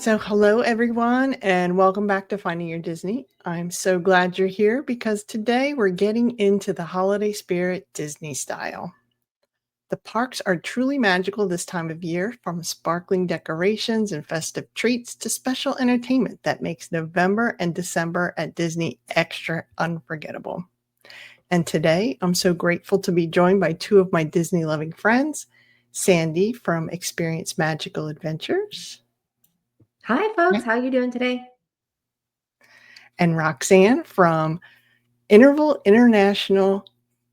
So, hello everyone, and welcome back to Finding Your Disney. I'm so glad you're here because today we're getting into the holiday spirit Disney style. The parks are truly magical this time of year, from sparkling decorations and festive treats to special entertainment that makes November and December at Disney extra unforgettable. And today, I'm so grateful to be joined by two of my Disney loving friends, Sandy from Experience Magical Adventures. Hi, folks. How are you doing today? And Roxanne from Interval International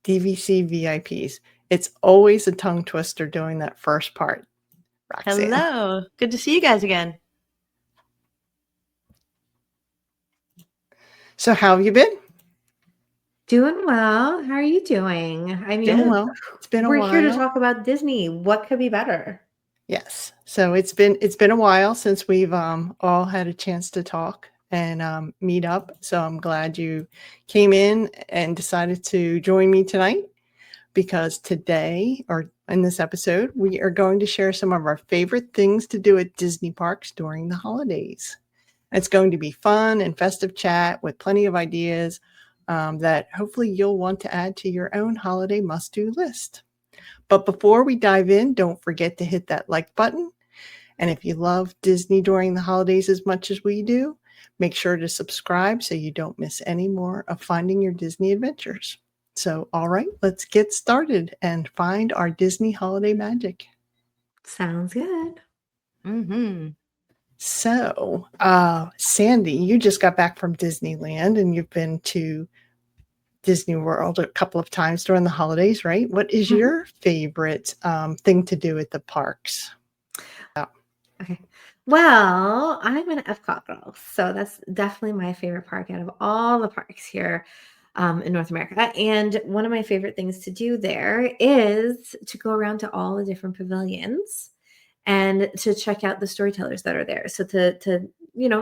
DVC VIPs. It's always a tongue twister doing that first part, Roxanne. Hello. Good to see you guys again. So how have you been? Doing well. How are you doing? I mean, Doing well. It's been a while. We're here to talk about Disney. What could be better? Yes. So it's been a while since we've all had a chance to talk and meet up. So I'm glad you came in and decided to join me tonight, because today, or in this episode, we are going to share some of our favorite things to do at Disney parks during the holidays. It's going to be fun and festive chat with plenty of ideas that hopefully you'll want to add to your own holiday must-do list. But before we dive in, don't forget to hit that like button. And if you love Disney during the holidays as much as we do, make sure to subscribe so you don't miss any more of Finding Your Disney Adventures. So, all right, let's get started and find our Disney holiday magic. Sounds good. Mm-hmm. So, Sandy, you just got back from Disneyland and you've been to Disney World a couple of times during the holidays, right? What is your favorite thing to do at the parks? Okay. Well, I'm an Epcot girl, so that's definitely my favorite park out of all the parks here in North America. And one of my favorite things to do there is to go around to all the different pavilions and to check out the storytellers that are there. So to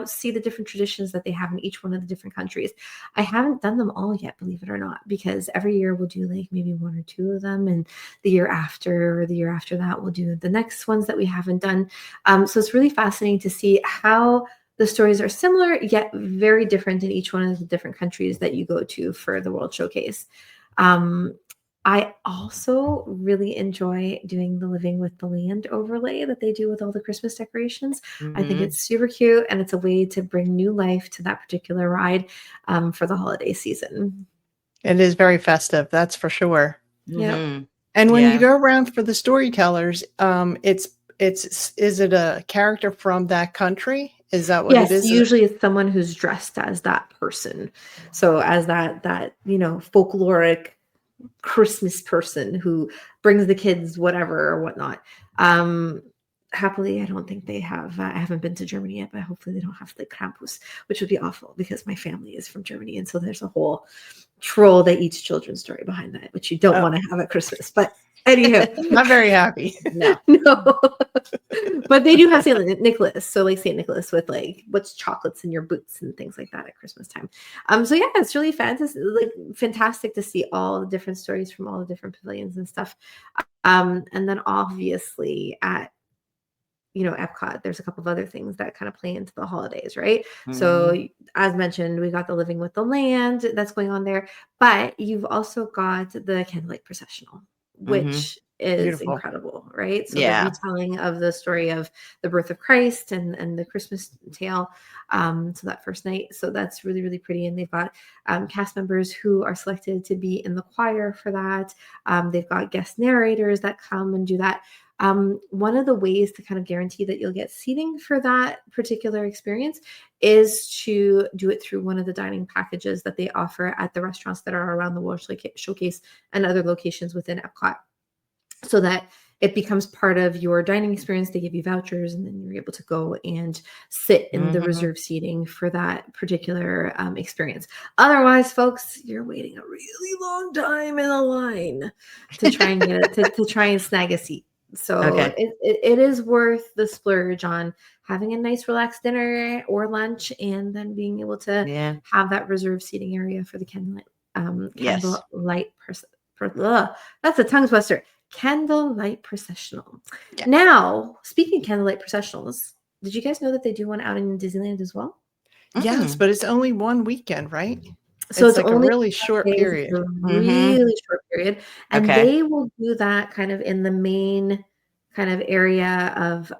see the different traditions that they have in each one of the different countries. I haven't done them all yet, believe it or not, because every year we'll do like maybe one or two of them, and the year after or the year after that we'll do the next ones that we haven't done. So it's really fascinating to see how the stories are similar yet very different in each one of the different countries that you go to for the World Showcase. I also really enjoy doing the Living with the Land overlay that they do with all the Christmas decorations. I think it's super cute, and it's a way to bring new life to that particular ride for the holiday season. It is very festive, that's for sure. Yeah. And when you go around for the storytellers, is it a character from that country? Is that what it is? Yes, usually it's someone who's dressed as that person. So as that folkloric Christmas person who brings the kids whatever or whatnot. Happily, I don't think they have. I haven't been to Germany yet, but hopefully they don't have the Krampus, which would be awful because my family is from Germany, and so there's a whole troll that eats children's story behind that, which you don't want to have at Christmas. But anywho, not very happy. No. But they do have St. Nicholas. So like St. Nicholas with like what's chocolates in your boots and things like that at Christmas time. So yeah, it's really fantastic to see all the different stories from all the different pavilions and stuff. And then obviously at Epcot, there's a couple of other things that kind of play into the holidays, right? So as mentioned, we got the Living with the Land that's going on there, but you've also got the Candlelight Processional, which is beautiful. Incredible, right? So the retelling of the story of the birth of Christ and the Christmas tale. So that first night. So that's really, really pretty. And they've got cast members who are selected to be in the choir for that. They've got guest narrators that come and do that. One of the ways to kind of guarantee that you'll get seating for that particular experience is to do it through one of the dining packages that they offer at the restaurants that are around the World Showcase and other locations within Epcot, so that it becomes part of your dining experience. They give you vouchers, and then you're able to go and sit in the reserved seating for that particular experience. Otherwise, folks, you're waiting a really long time in a line to try and get it, to try and snag a seat. So it is worth the splurge on having a nice relaxed dinner or lunch, and then being able to have that reserved seating area for the candlelight that's a tongue twister. Candlelight Processional. Yeah. Now, speaking of Candlelight Processionals, Did you guys know that they do one out in Disneyland as well? Yes, but it's only one weekend, right? So It's it's like a only really 5 short days. It's period. a Mm-hmm. really short period, and Okay. they will do that kind of in the main kind of area of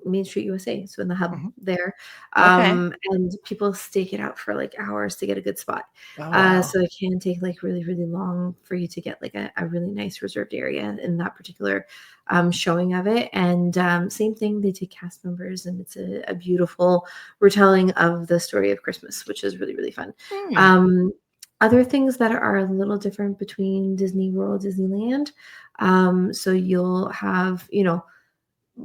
Main Street USA, so in the hub Mhm. there, Okay. and people stake it out for like hours to get a good spot. Oh, wow. So it can take like really, really long for you to get like a really nice reserved area in that particular showing of it. And same thing, they take cast members, and it's a beautiful retelling of the story of Christmas, which is really, really fun. Other things that are a little different between Disney World, Disneyland. So you'll have,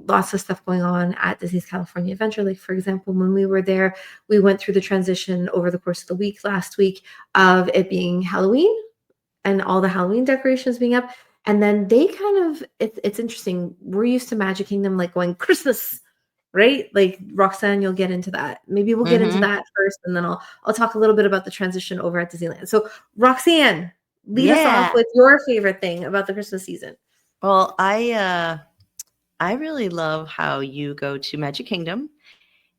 lots of stuff going on at Disney's California Adventure. Like, for example, when we were there, we went through the transition over the course of the week last week of it being Halloween and all the Halloween decorations being up. And then they it's interesting. We're used to Magic Kingdom, like going Christmas, right? Like Roxanne, you'll get into that. Maybe we'll get into that first, and then I'll talk a little bit about the transition over at Disneyland. So Roxanne, lead us off Yeah. with your favorite thing about the Christmas season. Well, I really love how you go to Magic Kingdom,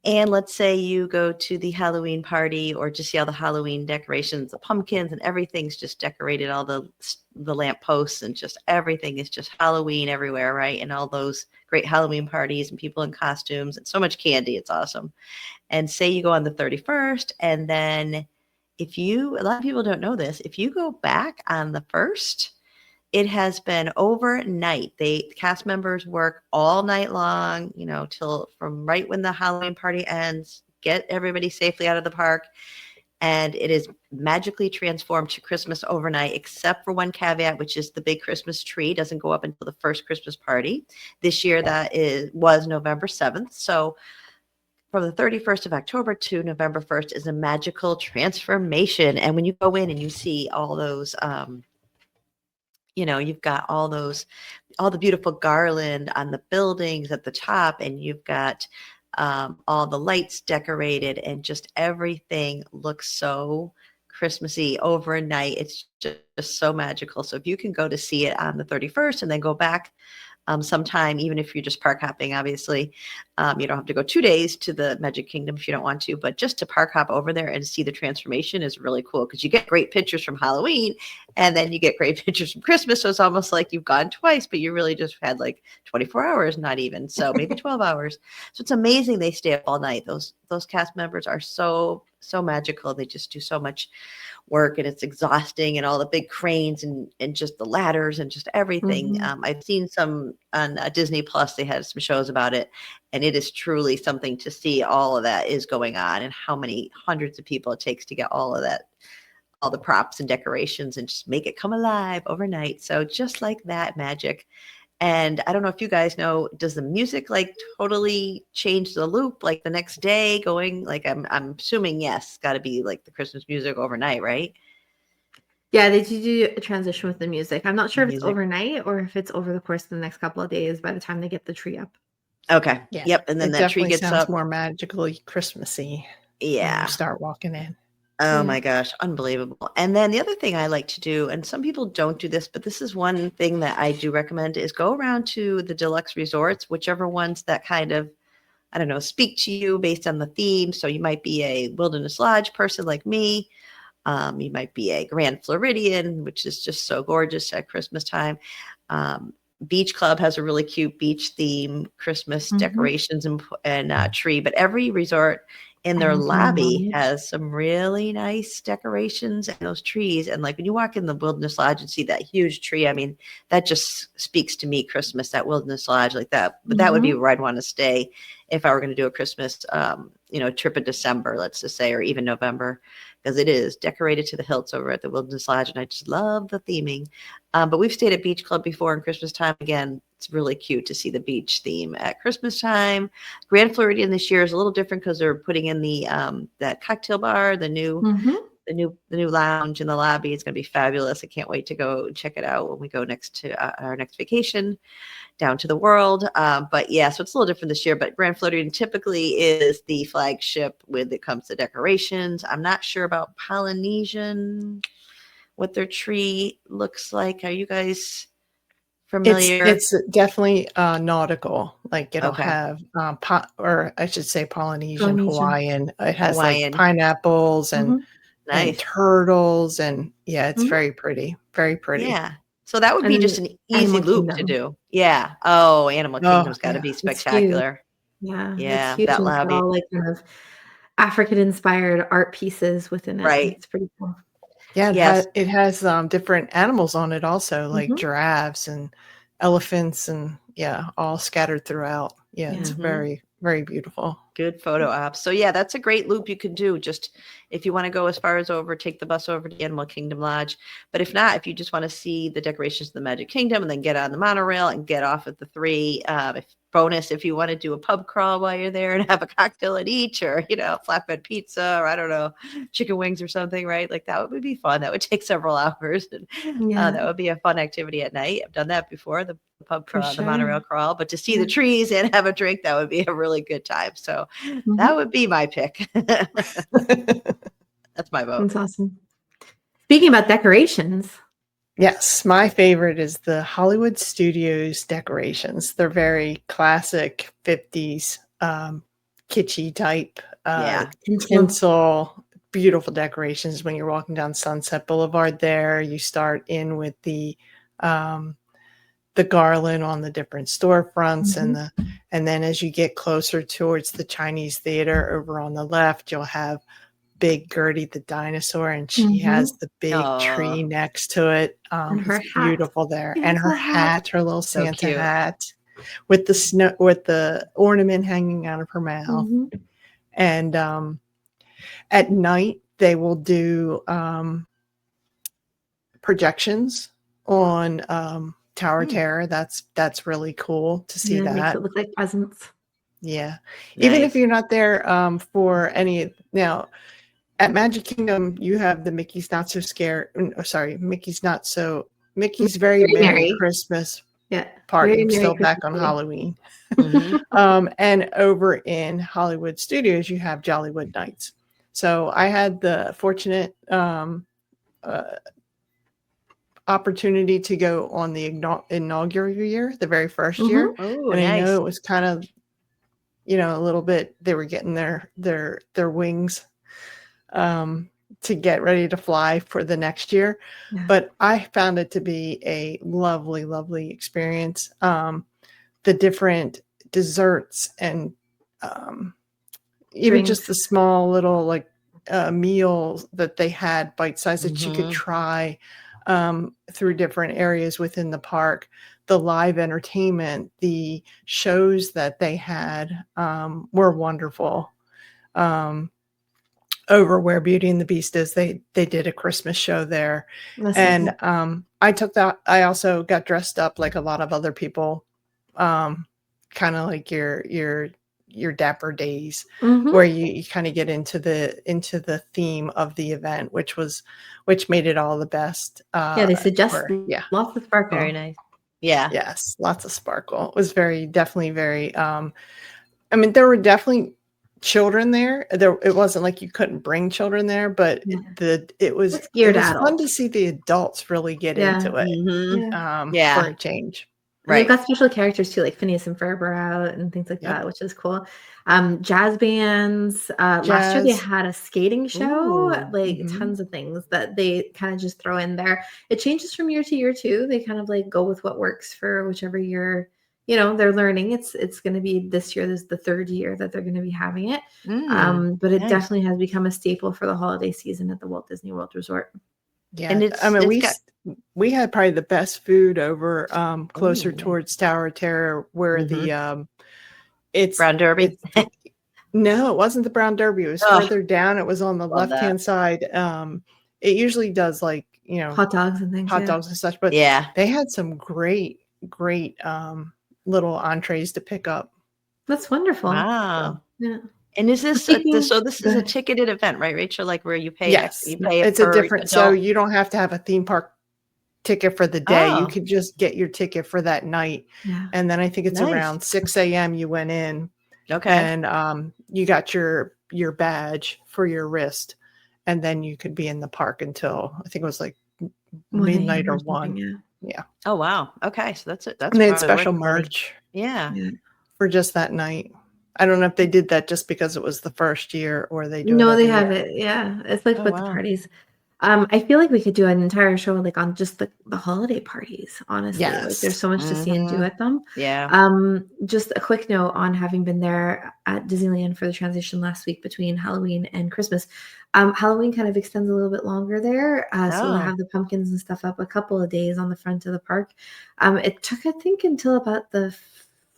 and let's say you go to the Halloween party or just see all the Halloween decorations, the pumpkins, and everything's just decorated, all the lamp posts, and just everything is just Halloween everywhere, right? And all those great Halloween parties and people in costumes and so much candy. It's awesome. And say you go on the 31st, and then a lot of people don't know this, if you go back on the 1st, it has been overnight. Cast members work all night long, till from right when the Halloween party ends, get everybody safely out of the park. And it is magically transformed to Christmas overnight, except for one caveat, which is the big Christmas tree doesn't go up until the first Christmas party. This year was November 7th. So from the 31st of October to November 1st is a magical transformation. And when you go in and you see all those, you've got all the beautiful garland on the buildings at the top, and you've got all the lights decorated, and just everything looks so Christmassy overnight. It's just so magical. So if you can go to see it on the 31st and then go back sometime, even if you're just park hopping, obviously, you don't have to go 2 days to the Magic Kingdom if you don't want to, but just to park hop over there and see the transformation is really cool, because you get great pictures from Halloween and then you get great pictures from Christmas. So it's almost like you've gone twice, but you really just had like 24 hours, not even. So maybe 12 hours. So it's amazing they stay up all night. Those cast members are so magical. They just do so much work, and it's exhausting, and all the big cranes and just the ladders and just everything. I've seen some on Disney Plus. They had some shows about it, and it is truly something to see all of that is going on, and how many hundreds of people it takes to get all of that, all the props and decorations, and just make it come alive overnight. So just like that magic. And I don't know if you guys know, does the music like totally change the loop like the next day going? Like I'm assuming yes, it's got to be like the Christmas music overnight, right? Yeah, they do a transition with the music. I'm not sure if it's Music. overnight or if it's over the course of the next couple of days by the time they get the tree up. Okay. Yeah. Yep. And then It that tree definitely gets sounds up. more magically Christmassy when you Yeah. start walking in. Oh Yeah. my gosh, unbelievable. And then the other thing I like to do, and some people don't do this, but this is one thing that I do recommend, is go around to the deluxe resorts, whichever ones that kind of, I don't know, speak to you based on the theme. So you might be a Wilderness Lodge person like me. You might be a Grand Floridian, which is just so gorgeous at Christmas time. Beach Club has a really cute beach theme, Christmas decorations and tree. But every resort in their lobby has some really nice decorations and those trees. And like when you walk in the Wilderness Lodge and see that huge tree, I mean, that just speaks to me, Christmas, that Wilderness Lodge like that. But that would be where I'd want to stay if I were going to do a Christmas, trip in December, let's just say, or even November, because it is decorated to the hilts over at the Wilderness Lodge, and I just love the theming. But we've stayed at Beach Club before in Christmas time. Again, it's really cute to see the beach theme at Christmas time. Grand Floridian this year is a little different because they're putting in the that cocktail bar, the new lounge in the lobby. It's going to be fabulous. I can't wait to go check it out when we go next to our next vacation down to the world. But yeah, so it's a little different this year, but Grand Floridian typically is the flagship when it comes to decorations. I'm not sure about Polynesian, what their tree looks like. Are you guys familiar? It's definitely nautical. Like it'll Okay. have or I should say Polynesian, Polynesian. Hawaiian. It has like Hawaiian. pineapples and Nice. turtles, and yeah, it's Mhm. very pretty. Very pretty. Yeah. So that would And be then just an easy Animal loop to Kingdom. do. Yeah. Oh, Animal Oh, Kingdom's got to yeah. be It's huge. spectacular. Yeah, it's Yeah, huge, that and will it's have got you all like kind of African-inspired art pieces within it. right. It's pretty cool. Yeah, Yes. it has different animals on it also, like Mhm. giraffes and elephants, and yeah, all scattered throughout. Yeah, it's Yeah. very, very beautiful. Good photo ops. So yeah, that's a great loop you can do. Just if you want to go as far as over, take the bus over to Animal Kingdom Lodge. But if not, if you just want to see the decorations of the Magic Kingdom and then get on the monorail and get off at the 3, if you want to do a pub crawl while you're there and have a cocktail at each, or flatbread pizza, or I don't know, chicken wings or something, right? Like that would be fun. That would take several hours, and Yeah, that would be a fun activity at night. I've done that before, the pub for crawl, the monorail sure. crawl, but to see Yeah. the trees and have a drink, that would be a really good time. So Mhm. that would be my pick. That's my vote. That's awesome. Speaking about decorations, Yes, my favorite is the Hollywood Studios decorations. They're very classic 50s, kitschy type, Yeah. tinsel, beautiful decorations. When you're walking down Sunset Boulevard there, you start in with the garland on the different storefronts, and then as you get closer towards the Chinese theater over on the left, you'll have Big Gertie the dinosaur, and she has the big tree Oh, next to it. and her It's hat. beautiful there, and Beautiful her hat, her little so Santa cute. hat, with the ornament hanging out of her mouth. Mhm. And at night they will do projections on Tower Terror. That's really cool to see Yeah, it makes that. it look like presents. Yeah, even if Nice. you're not there for any now. At Magic Kingdom, you have the Mickey's Not So Scary. Sorry, Mickey's Very Very Merry merry. Christmas Yeah, party. very I'm merry still back Christmas on party. Halloween. Mhm. And over in Hollywood Studios, you have Jollywood Nights. So I had the fortunate opportunity to go on the inaugural year, the very first year, Oh, and I know nice. it was kind of a little bit. They were getting their wings to get ready to fly for the next year. Yeah. But I found it to be a lovely, lovely experience. The different desserts and even just Drinks. the small little meals that they had, bite size that you could Mhm. try through different areas within the park. The live entertainment, the shows that they had were wonderful. Over where Beauty and the Beast is, they did a Christmas show there. That's so And cool. I also got dressed up like a lot of other people, kind of like your Dapper Days, Mhm. where you kind of get into the theme of the event, which made it all the best. Yeah, they suggest Yeah. lots of sparkle. Very nice. Yeah. Yes, lots of sparkle. It was definitely very I mean, there were definitely children there. It wasn't like you couldn't bring children there, but Yeah. it was It's geared fun to adults. see the adults really get Yeah. into it Mhm. Yeah. for Yeah. a change. And they've Right. got special characters too, like Phineas and Ferb are out and things like Yep. that, which is cool. Jazz bands. Last year they Jazz. had a skating show, Ooh. like Mhm. tons of things that they kind of just throw in there. It changes from year to year too. They kind of like go with what works for whichever year, they're learning. It's going to be this year. This is the 3rd year that they're going to be having it. But it Nice. definitely has become a staple for the holiday season at the Walt Disney World Resort. Yeah, And I mean, it's got we had probably the best food over closer Ooh. towards Tower of Terror, where Mhm. it's Brown Derby. no, it wasn't the Brown Derby. It was Oh, further down. It was on the love that. left-hand side. It usually does Hot dogs and things. hot Yeah. dogs and such, but Yeah. they had some great little entrees to pick up. That's wonderful. Wow. Yeah. And is this Speaking- so this go is a ahead. ticketed event, right, Rachel? Like where you pay Yes, you pay it's a per different. So adult? you don't have to have a theme park ticket for the day. You Oh, could just get your ticket for that night, Yeah. and then I think it's nice. around 6 a.m. you went in, Okay. and you got your badge for your wrist, and then you could be in the park until I think it was like 1 a.m. midnight or something, 1. Yeah. Yeah. Oh wow. Okay, so that's it. That's And they had probably special worth it. merch Yeah. for just that night. I don't know if they did that just because it was the first year or they do it No, they every have year. it. Yeah. It's like Oh with the wow. parties. I feel like we could do an entire show like on just the holiday parties, honestly. Like there's Yes. so much to see and do at them. Yeah. Just a quick note on having been there at Disneyland for the transition last week between Halloween and Christmas. Halloween kind of extends a little bit longer there. So they Oh. have the pumpkins and stuff up a couple of days on the front of the park. It took, I think, until about the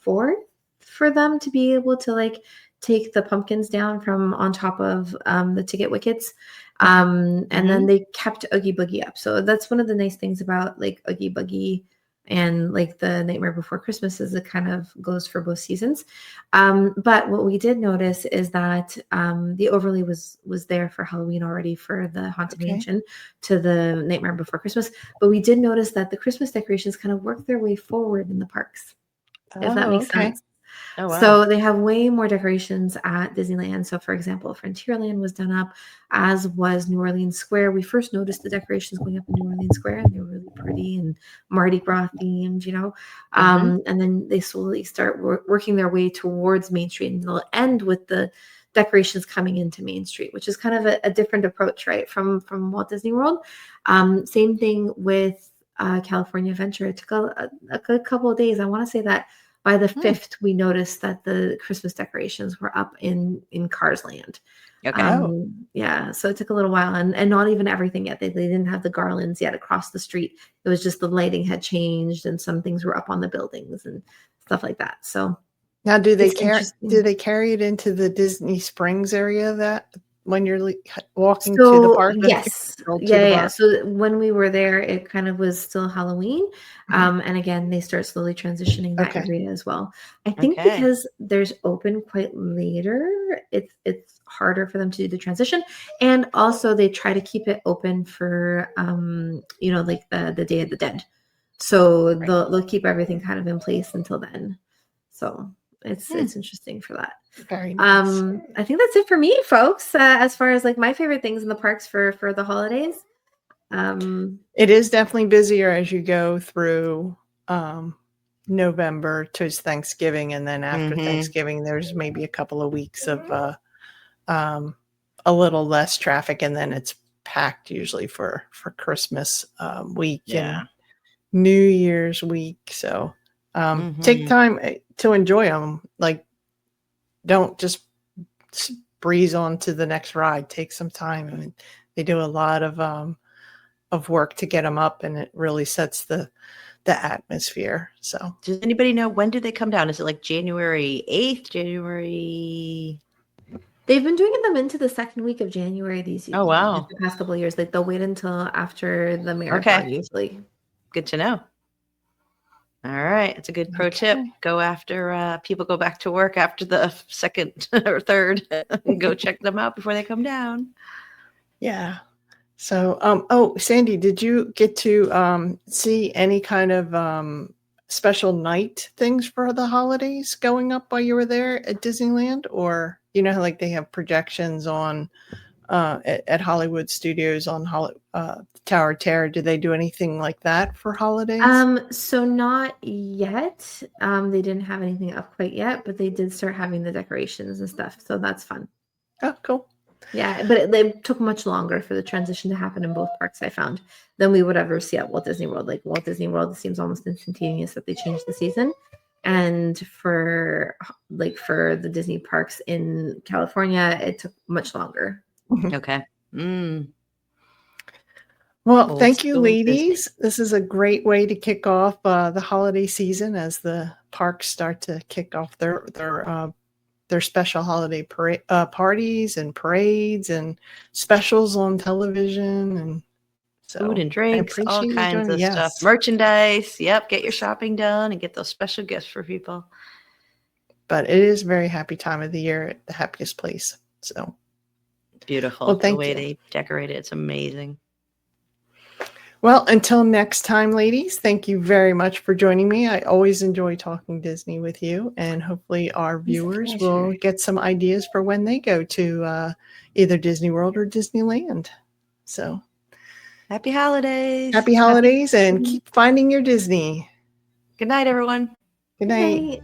4th for them to be able to like take the pumpkins down from on top of the ticket wickets. And then they kept Oogie Boogie up. So that's one of the nice things about like Oogie Boogie and like the Nightmare Before Christmas is it kind of goes for both seasons. But what we did notice is that the overlay was there for Halloween already for the Haunted Mansion to the Nightmare Before Christmas. But we did notice that the Christmas decorations kind of work their way forward in the parks, if that makes sense. Oh, wow. So they have way more decorations at Disneyland. So, for example, Frontierland was done up, as was New Orleans Square. We first noticed the decorations going up in New Orleans Square, and they were really pretty and Mardi Gras themed, you know. And then they slowly start working their way towards Main Street, and they'll end with the decorations coming into Main Street, which is kind of a different approach, right, from Walt Disney World. Same thing with California Adventure. It took a good couple of days. I want to say that by the 5th, we noticed that the Christmas decorations were up in Cars Land. Okay. Yeah, so it took a little while, and not even everything yet. They didn't have the garlands yet across the street. It was just the lighting had changed, and some things were up on the buildings and stuff like that. So now, do they it's carry it into the Disney Springs area that when you're walking to the So park? yes, yeah. So when we were there, it kind of was still Halloween, and again, they start slowly transitioning that area as well. I think Okay. because there's open quite later, it's harder for them to do the transition, and also they try to keep it open for you know, like the Day of the Dead. So they'll keep everything kind of in place until then. So it's interesting for that. Very nice. I think that's it for me, folks. As far as like my favorite things in the parks for the holidays. It is definitely busier as you go through November to Thanksgiving, and then after Thanksgiving, there's maybe a couple of weeks of a little less traffic, and then it's packed usually for Christmas week and New Year's week. So take time to enjoy them. Like, don't just breeze on to the next ride. Take some time. I mean, they do a lot of work to get them up, and it really sets the atmosphere. So does anybody know when do they come down? Is it like January 8th, January? They've been doing them into the second week of January these years. Oh, wow. The past couple of years. Like they'll wait until after the marathon usually. Good to know. All right. It's a good pro tip. Go after people go back to work after the second or third and go check them out before they come down. Yeah. So, Sandy, did you get to see any kind of special night things for the holidays going up while you were there at Disneyland? Or, you know, like they have projections on at Hollywood Studios on Tower of Terror. Do they do anything like that for holidays? So not yet. They didn't have anything up quite yet, but they did start having the decorations and stuff. So that's fun. Oh, cool. Yeah, but it took much longer for the transition to happen in both parks, I found, than we would ever see at Walt Disney World. Like Walt Disney World, it seems almost instantaneous that they changed the season. And for the Disney parks in California, it took much longer. Okay. Well, thank you, ladies. This is a great way to kick off the holiday season as the parks start to kick off their special holiday parties and parades and specials on television, and so food and drinks, all kinds of stuff. Merchandise. Yep. Get your shopping done and get those special gifts for people. But it is a very happy time of the year at the happiest place. So it's beautiful. Well, the way they decorate it. It's amazing. Well, until next time, ladies, thank you very much for joining me. I always enjoy talking Disney with you, and hopefully our viewers will get some ideas for when they go to either Disney World or Disneyland. So Happy holidays. Happy holidays and keep finding your Disney. Good night, everyone. Good night. Night.